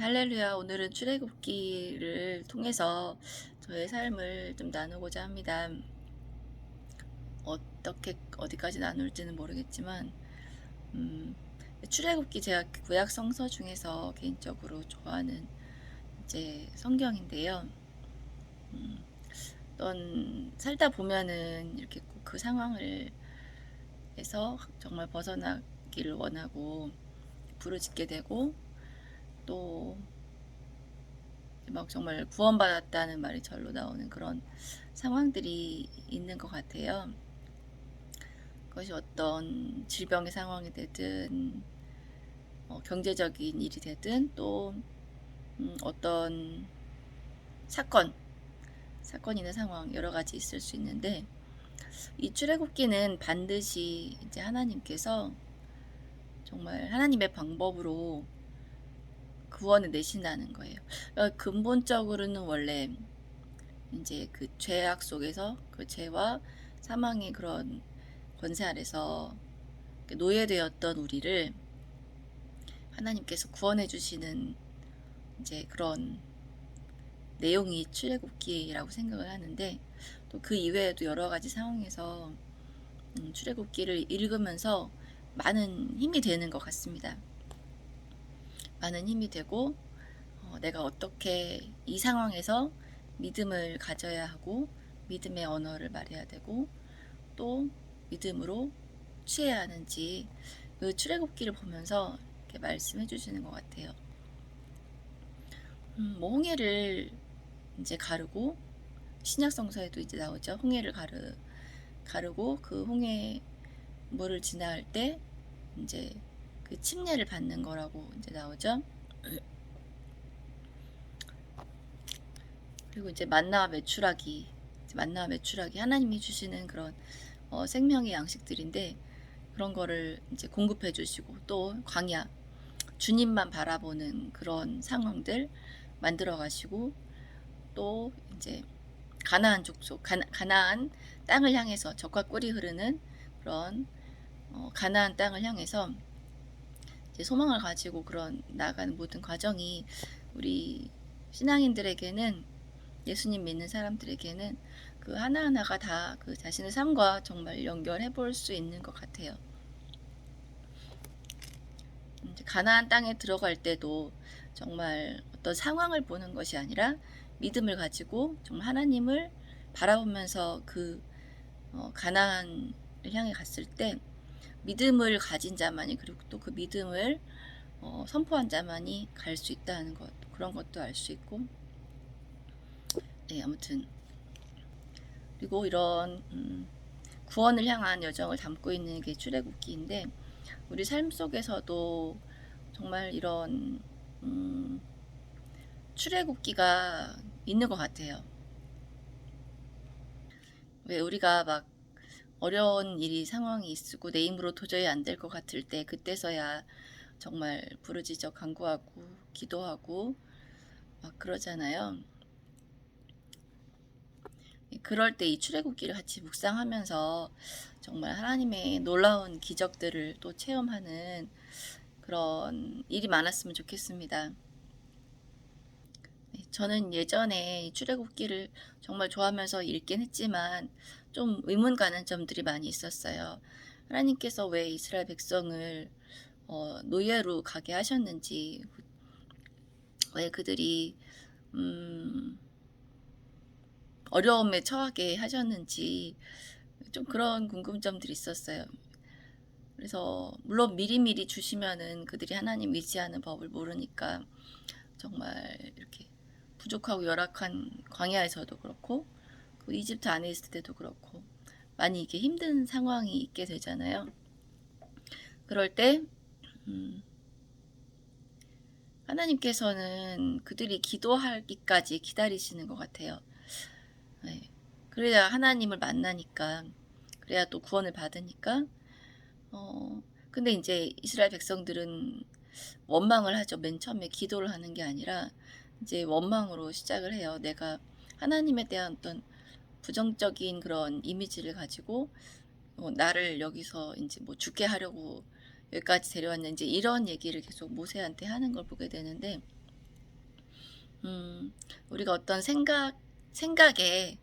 할렐루야. 오늘은 출애굽기를 통해서 저의 삶을 좀 나누고자 합니다. 어떻게 어디까지 나눌지는 모르겠지만 출애굽기 제가 구약 성서 중에서 개인적으로 좋아하는 이제 성경인데요. 어떤 살다 보면은 이렇게 꼭 그 상황을 해서 정말 벗어나기를 원하고 부르짖게 되고 또 막 정말 구원받았다는 말이 절로 나오는 그런 상황들이 있는 것 같아요. 그것이 어떤 질병의 상황이 되든 경제적인 일이 되든 또 어떤 사건이나 상황 여러 가지 있을 수 있는데, 이 출애굽기는 반드시 이제 하나님께서 정말 하나님의 방법으로 구원을 내신다는 거예요. 근본적으로는 원래 이제 그 죄악 속에서 그 죄와 사망의 그런 권세 아래서 노예되었던 우리를 하나님께서 구원해 주시는 이제 그런 내용이 출애굽기라고 생각을 하는데, 또 그 이외에도 여러 가지 상황에서 출애굽기를 읽으면서 많은 힘이 되는 것 같습니다. 많은 힘이 되고 내가 어떻게 이 상황에서 믿음을 가져야 하고 믿음의 언어를 말해야 되고 또 믿음으로 취해야 하는지 그 출애굽기를 보면서 이렇게 말씀해 주시는 것 같아요. 홍해를 이제 가르고, 신약 성서에도 이제 나오죠. 홍해를 가르고 그 홍해 물을 지나갈 때 이제 그 침례를 받는 거라고 이제 나오죠. 그리고 이제 만나와 메추라기 하나님이 주시는 그런 생명의 양식들인데, 그런 거를 이제 공급해 주시고, 또 광야 주님만 바라보는 그런 상황들 만들어 가시고, 또 이제 가나안 족속 가나안 땅을 향해서 적과 꿀이 흐르는 그런 가나안 땅을 향해서 이제 소망을 가지고 그런 나아가는 모든 과정이 우리 신앙인들에게는, 예수님 믿는 사람들에게는 그 하나하나가 다 그 자신의 삶과 정말 연결해 볼 수 있는 것 같아요. 이제 가나안 땅에 들어갈 때도 정말 어떤 상황을 보는 것이 아니라 믿음을 가지고 정말 하나님을 바라보면서 그 가나안을 향해 갔을 때 믿음을 가진 자만이, 그리고 또 그 믿음을 선포한 자만이 갈 수 있다는 것, 그런 것도 알 수 있고, 네, 아무튼 그리고 이런 구원을 향한 여정을 담고 있는 게 출애굽기인데, 우리 삶 속에서도 정말 이런 출애굽기가 있는 것 같아요. 왜 우리가 막 어려운 일이 상황이 있고 내 힘으로 도저히 안 될 것 같을 때, 그때서야 정말 부르짖어 간구하고 기도하고 막 그러잖아요. 그럴 때 이 출애굽기를 같이 묵상하면서 정말 하나님의 놀라운 기적들을 또 체험하는 그런 일이 많았으면 좋겠습니다. 저는 예전에 이 출애굽기를 정말 좋아하면서 읽긴 했지만 좀 의문 가는 점들이 많이 있었어요. 하나님께서 왜 이스라엘 백성을 노예로 가게 하셨는지, 왜 그들이 어려움에 처하게 하셨는지, 좀 그런 궁금점들이 있었어요. 그래서 물론 미리미리 주시면은 그들이 하나님 의지하는 법을 모르니까 정말 이렇게 부족하고 열악한 광야에서도 그렇고, 그 이집트 안에 있을 때도 그렇고 많이 이게 힘든 상황이 있게 되잖아요. 그럴 때 하나님께서는 그들이 기도하기까지 기다리시는 것 같아요. 네. 그래야 하나님을 만나니까, 그래야 또 구원을 받으니까. 근데 이제 이스라엘 백성들은 원망을 하죠. 맨 처음에 기도를 하는 게 아니라 이제 원망으로 시작을 해요. 내가 하나님에 대한 어떤 부정적인 그런 이미지를 가지고 나를 여기서 이제 뭐 죽게 하려고 여기까지 데려왔는지, 이런 얘기를 계속 모세한테 하는 걸 보게 되는데, 우리가 어떤 생각에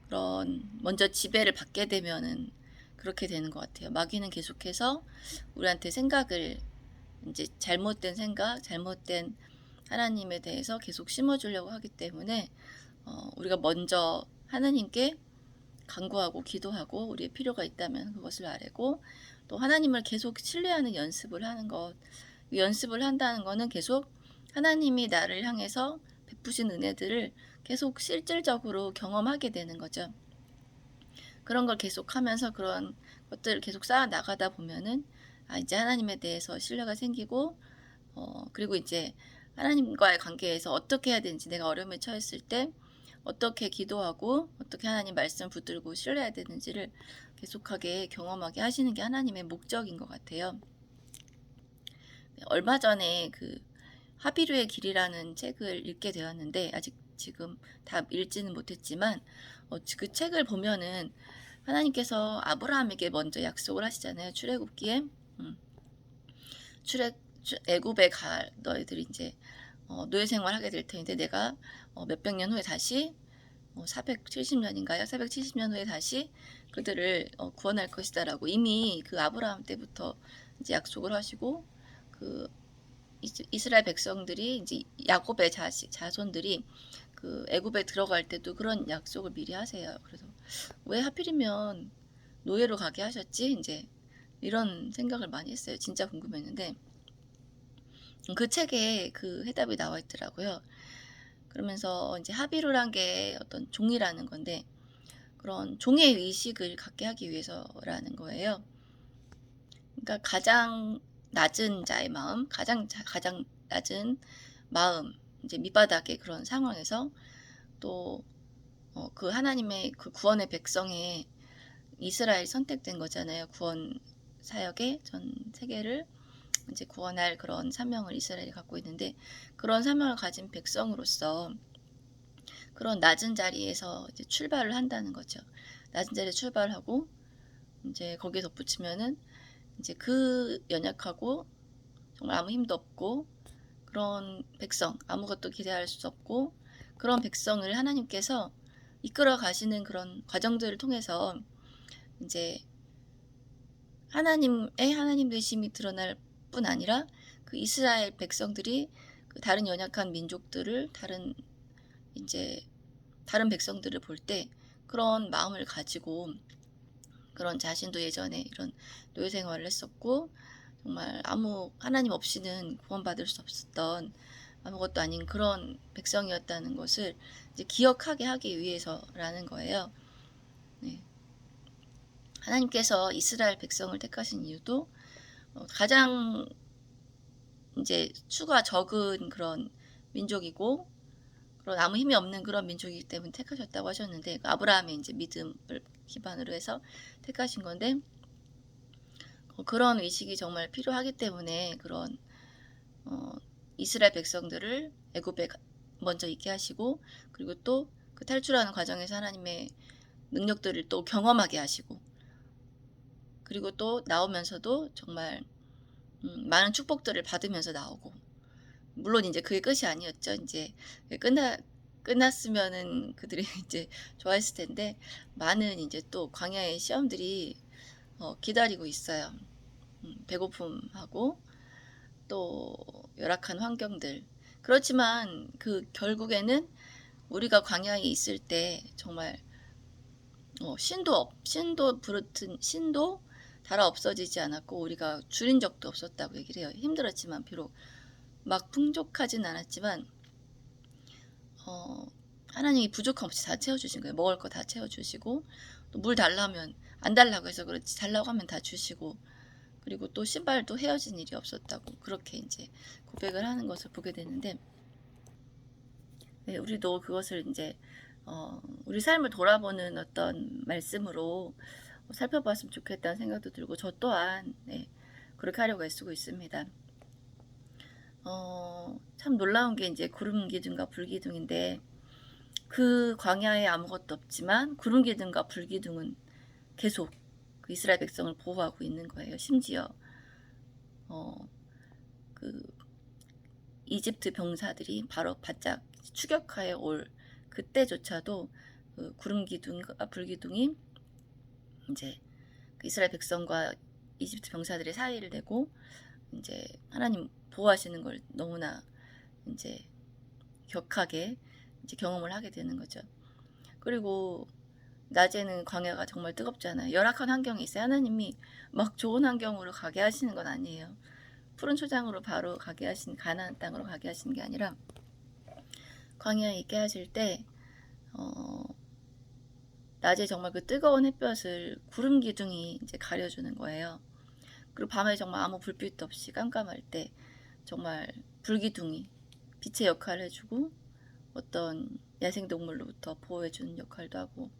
그런 먼저 지배를 받게 되면은 그렇게 되는 것 같아요. 마귀는 계속해서 우리한테 생각을 이제 잘못된 생각, 잘못된 하나님에 대해서 계속 심어주려고 하기 때문에 우리가 먼저 하나님께 간구하고 기도하고 우리의 필요가 있다면 그것을 아뢰고 또 하나님을 계속 신뢰하는 연습을 하는 것. 연습을 한다는 거는 계속 하나님이 나를 향해서 베푸신 은혜들을 계속 실질적으로 경험하게 되는 거죠. 그런 걸 계속하면서 그런 것들을 계속 쌓아 나가다 보면은 이제 하나님에 대해서 신뢰가 생기고 그리고 이제 하나님과의 관계에서 어떻게 해야 되는지 내가 어려움에 처했을 때 어떻게 기도하고 어떻게 하나님 말씀 붙들고 신뢰해야 되는지를 계속하게 경험하게 하시는 게 하나님의 목적인 것 같아요. 얼마 전에 그 하비루의 길이라는 책을 읽게 되었는데 아직 지금 다 읽지는 못했지만 그 책을 보면은 하나님께서 아브라함에게 먼저 약속을 하시잖아요. 출애굽기에 애굽에 갈 너희들이 이제 노예 생활하게 될 터인데 내가 몇백 년 후에 다시 470년인가요? 470년 후에 다시 그들을 구원할 것이다라고 이미 그 아브라함 때부터 이제 약속을 하시고 그 이스라엘 백성들이 이제 야곱의 자손들이 그 애굽에 들어갈 때도 그런 약속을 미리 하세요. 그래서 왜 하필이면 노예로 가게 하셨지? 이제 이런 생각을 많이 했어요. 진짜 궁금했는데 그 책에 그 해답이 나와 있더라고요. 그러면서 이제 하비루란 게 어떤 종이라는 건데 그런 종의 의식을 갖게 하기 위해서라는 거예요. 그러니까 가장 낮은 자의 마음, 가장 낮은 마음, 이제 밑바닥의 그런 상황에서 또 그 하나님의 그 구원의 백성의 이스라엘 선택된 거잖아요. 구원 사역의 전 세계를 이제 구원할 그런 사명을 이스라엘이 갖고 있는데 그런 사명을 가진 백성으로서 그런 낮은 자리에서 이제 출발을 한다는 거죠. 낮은 자리에 출발하고 이제 거기에 덧붙이면은 이제 그 연약하고 정말 아무 힘도 없고 그런 백성, 아무것도 기대할 수 없고 그런 백성을 하나님께서 이끌어 가시는 그런 과정들을 통해서 이제 하나님의 하나님 되심이 드러날 뿐 아니라 그 이스라엘 백성들이 그 다른 연약한 민족들을 다른 백성들을 볼 때 그런 마음을 가지고 그런 자신도 예전에 이런 노예 생활을 했었고 정말 아무 하나님 없이는 구원받을 수 없었던 아무것도 아닌 그런 백성이었다는 것을 이제 기억하게 하기 위해서라는 거예요. 네. 하나님께서 이스라엘 백성을 택하신 이유도 가장 이제 수가 적은 그런 민족이고 그런 아무 힘이 없는 그런 민족이기 때문에 택하셨다고 하셨는데 아브라함의 이제 믿음을 기반으로 해서 택하신 건데 그런 의식이 정말 필요하기 때문에 그런 이스라엘 백성들을 애굽에 먼저 있게 하시고 그리고 또 그 탈출하는 과정에서 하나님의 능력들을 또 경험하게 하시고 그리고 또 나오면서도 정말 많은 축복들을 받으면서 나오고 물론 이제 그게 끝이 아니었죠. 이제 끝났으면은 그들이 이제 좋아했을 텐데 많은 이제 또 광야의 시험들이 기다리고 있어요. 배고픔하고 또 열악한 환경들. 그렇지만 그 결국에는 우리가 광야에 있을 때 정말 신도 부르튼 신도 달아 없어지지 않았고 우리가 줄인 적도 없었다고 얘기를 해요. 힘들었지만 비록 막 풍족하진 않았지만 하나님이 부족함 없이 다 채워주신 거예요. 먹을 거 다 채워주시고 또 물 달라면 안 달라고 해서 그렇지 달라고 하면 다 주시고 그리고 또 신발도 헤어진 일이 없었다고 그렇게 이제 고백을 하는 것을 보게 되는데 네, 우리도 그것을 이제 우리 삶을 돌아보는 어떤 말씀으로 살펴봤으면 좋겠다는 생각도 들고 저 또한 네, 그렇게 하려고 애쓰고 있습니다. 참 놀라운 게 이제 구름 기둥과 불 기둥인데 그 광야에 아무것도 없지만 구름 기둥과 불 기둥은 계속 그 이스라엘 백성을 보호하고 있는 거예요. 심지어 그 이집트 병사들이 바로 바짝 추격하여 올 그때조차도 그 구름 기둥과 불기둥이 이제 그 이스라엘 백성과 이집트 병사들의 사이를 내고 이제 하나님 보호하시는 걸 너무나 이제 격하게 이제 경험을 하게 되는 거죠. 그리고 낮에는 광야가 정말 뜨겁잖아요. 열악한 환경이 있어요. 하나님이 막 좋은 환경으로 가게 하시는 건 아니에요. 푸른 초장으로 바로 가게 하신, 가나안 땅으로 가게 하시는 게 아니라 광야에 있게 하실 때 낮에 정말 그 뜨거운 햇볕을 구름 기둥이 이제 가려주는 거예요. 그리고 밤에 정말 아무 불빛도 없이 깜깜할 때 정말 불기둥이 빛의 역할을 해주고 어떤 야생동물로부터 보호해주는 역할도 하고,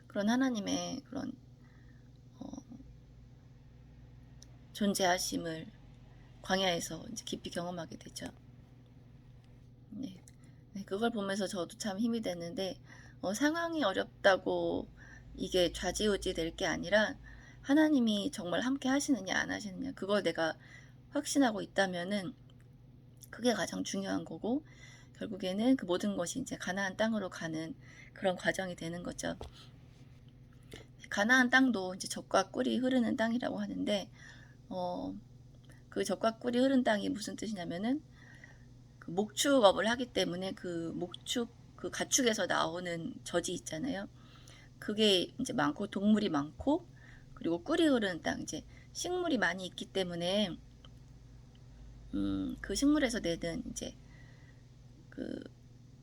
그런 하나님의 그런 존재하심을 광야에서 이제 깊이 경험하게 되죠. 네. 그걸 보면서 저도 참 힘이 됐는데, 상황이 어렵다고 이게 좌지우지 될 게 아니라 하나님이 정말 함께 하시느냐 안 하시느냐, 그걸 내가 확신하고 있다면은 그게 가장 중요한 거고, 결국에는 그 모든 것이 이제 가나안 땅으로 가는 그런 과정이 되는 거죠. 가나안 땅도 이제 젖과 꿀이 흐르는 땅이라고 하는데, 그 젖과 꿀이 흐른 땅이 무슨 뜻이냐면은 그 목축업을 하기 때문에 그 목축, 그 가축에서 나오는 젖이 있잖아요. 그게 이제 많고 동물이 많고 그리고 꿀이 흐르는 땅, 이제 식물이 많이 있기 때문에 그 식물에서 내는 이제 그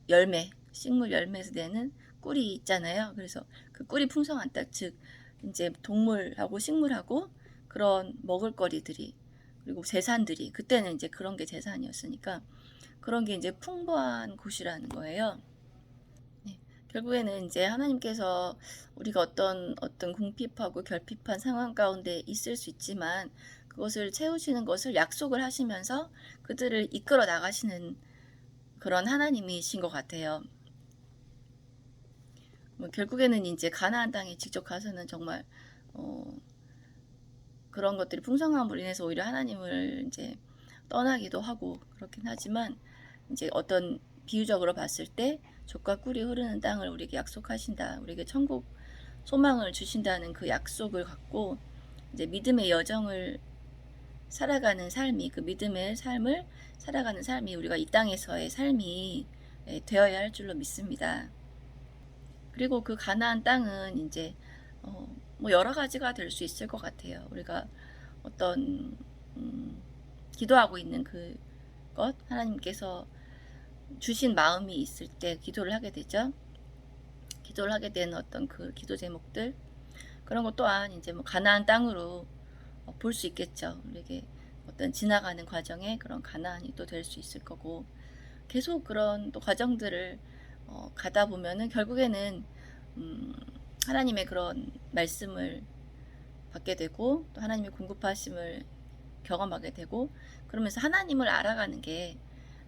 열매, 식물 열매에서 내는 꿀이 있잖아요. 그래서 그 꿀이 풍성한 땅, 즉 이제 동물하고 식물하고 그런 먹을거리들이, 그리고 재산들이, 그때는 이제 그런 게 재산이었으니까 그런 게 이제 풍부한 곳이라는 거예요. 네. 결국에는 이제 하나님께서 우리가 어떤 궁핍하고 결핍한 상황 가운데 있을 수 있지만 그것을 채우시는 것을 약속을 하시면서 그들을 이끌어 나가시는 그런 하나님이신 것 같아요. 결국에는 이제 가나안 땅에 직접 가서는 정말 그런 것들이 풍성함으로 인해서 오히려 하나님을 이제 떠나기도 하고 그렇긴 하지만, 이제 어떤 비유적으로 봤을 때 젖과 꿀이 흐르는 땅을 우리에게 약속하신다, 우리에게 천국 소망을 주신다는 그 약속을 갖고 이제 믿음의 여정을 살아가는 삶이, 그 믿음의 삶을 살아가는 삶이 우리가 이 땅에서의 삶이 되어야 할 줄로 믿습니다. 그리고 그 가나안 땅은 이제 뭐 여러 가지가 될 수 있을 것 같아요. 우리가 어떤 기도하고 있는 그것, 하나님께서 주신 마음이 있을 때 기도를 하게 되죠. 기도를 하게 되는 어떤 그 기도 제목들, 그런 것 또한 이제 뭐 가나안 땅으로 볼 수 있겠죠. 우리에게 어떤 지나가는 과정에 그런 가나안이 또 될 수 있을 거고, 계속 그런 또 과정들을 가다 보면은 결국에는 하나님의 그런 말씀을 받게 되고 또 하나님의 공급하심을 경험하게 되고, 그러면서 하나님을 알아가는 게,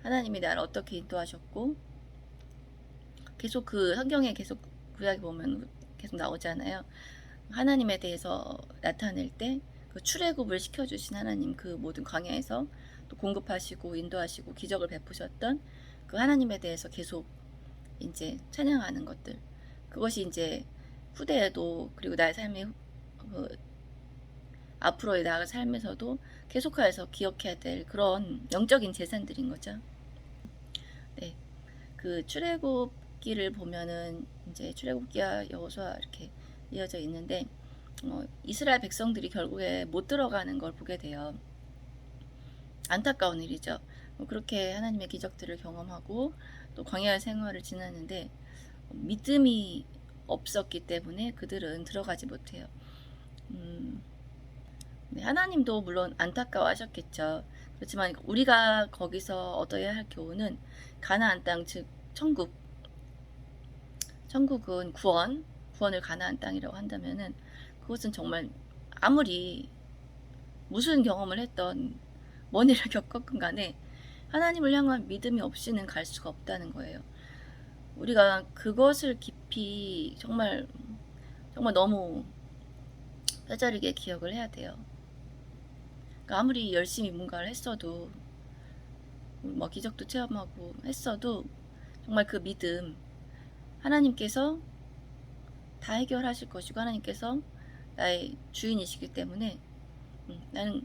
하나님이 나를 어떻게 인도하셨고, 계속 그 성경에 계속 구약에 보면 계속 나오잖아요. 하나님에 대해서 나타낼 때 그 출애굽을 시켜주신 하나님, 그 모든 광야에서 또 공급하시고 인도하시고 기적을 베푸셨던 그 하나님에 대해서 계속 이제 찬양하는 것들, 그것이 이제 후대에도, 그리고 나의 삶의 그 앞으로의 나아갈 삶에서도 계속해서 기억해야 될 그런 영적인 재산들인 거죠. 네, 그 출애굽기를 보면은 이제 출애굽기와 여호수아 이렇게 이어져 있는데, 이스라엘 백성들이 결국에 못 들어가는 걸 보게 돼요. 안타까운 일이죠. 그렇게 하나님의 기적들을 경험하고 또 광야 생활을 지났는데 믿음이 없었기 때문에 그들은 들어가지 못해요. 네, 하나님도 물론 안타까워하셨겠죠. 그렇지만 우리가 거기서 얻어야 할 교훈은 가나안 땅, 즉 천국은 구원을 가나안 땅이라고 한다면은 그것은 정말 아무리 무슨 경험을 했던, 뭔 일을 겪었건 간에 하나님을 향한 믿음이 없이는 갈 수가 없다는 거예요. 우리가 그것을 깊이 정말 너무 뼈저리게 기억을 해야 돼요. 그러니까 아무리 열심히 뭔가를 했어도 뭐 기적도 체험하고 했어도 정말 그 믿음, 하나님께서 다 해결하실 것이고 하나님께서 나의 주인이시기 때문에 나는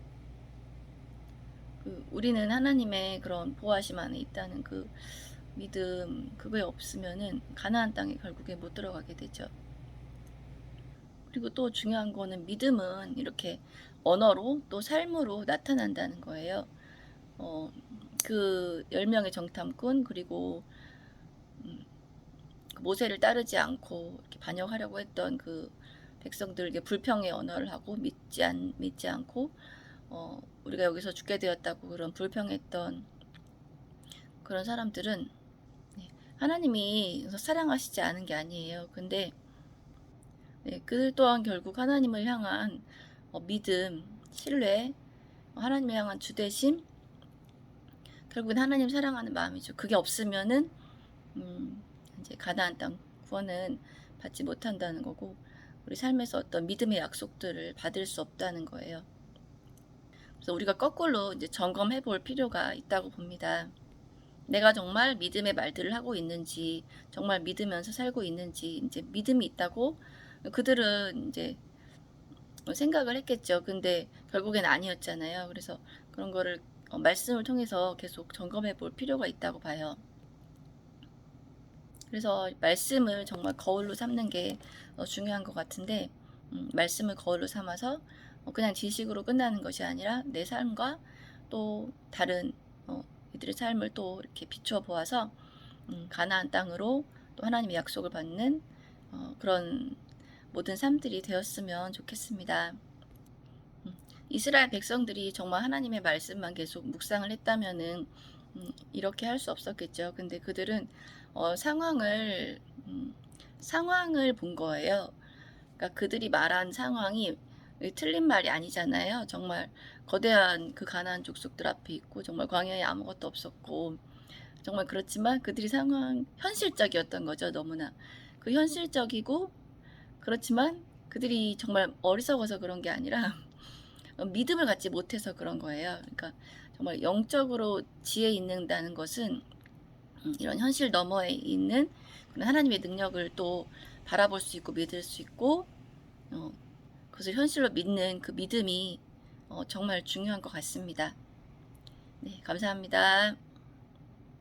우리는 하나님의 그런 보호하심 안에 있다는 그 믿음, 그거에 없으면은 가나안 땅에 결국에 못 들어가게 되죠. 그리고 또 중요한 거는 믿음은 이렇게 언어로 또 삶으로 나타난다는 거예요. 그 10명의 정탐꾼 그리고 그 모세를 따르지 않고 이렇게 반역하려고 했던 그 백성들에게 불평의 언어를 하고 믿지 않고 우리가 여기서 죽게 되었다고 그런 불평했던 그런 사람들은 하나님이 사랑하시지 않은 게 아니에요. 근데 그들 또한 결국 하나님을 향한 믿음, 신뢰, 하나님을 향한 주대심, 결국은 하나님 사랑하는 마음이죠. 그게 없으면은 이제 가나안 땅 구원은 받지 못한다는 거고 우리 삶에서 어떤 믿음의 약속들을 받을 수 없다는 거예요. 그래서 우리가 거꾸로 이제 점검해 볼 필요가 있다고 봅니다. 내가 정말 믿음의 말들을 하고 있는지, 정말 믿으면서 살고 있는지, 이제 믿음이 있다고 그들은 이제 생각을 했겠죠. 근데 결국엔 아니었잖아요. 그래서 그런 거를 말씀을 통해서 계속 점검해 볼 필요가 있다고 봐요. 그래서 말씀을 정말 거울로 삼는 게 중요한 것 같은데 말씀을 거울로 삼아서 그냥 지식으로 끝나는 것이 아니라 내 삶과 또 다른 이들의 삶을 또 이렇게 비추어 보아서 가나안 땅으로 또 하나님의 약속을 받는 그런 모든 삶들이 되었으면 좋겠습니다. 이스라엘 백성들이 정말 하나님의 말씀만 계속 묵상을 했다면은 이렇게 할 수 없었겠죠. 근데 그들은 상황을 본 거예요. 그러니까 그들이 말한 상황이 틀린 말이 아니잖아요. 정말 거대한 그 가나안 족속들 앞에 있고 정말 광야에 아무것도 없었고 정말 그렇지만 그들이 상황 현실적이었던 거죠. 너무나 그 현실적이고 그렇지만 그들이 정말 어리석어서 그런 게 아니라 믿음을 갖지 못해서 그런 거예요. 그러니까 정말 영적으로 지혜 있는다는 것은 이런 현실 너머에 있는 그런 하나님의 능력을 또 바라볼 수 있고 믿을 수 있고 그것을 현실로 믿는 그 믿음이 정말 중요한 것 같습니다. 네, 감사합니다.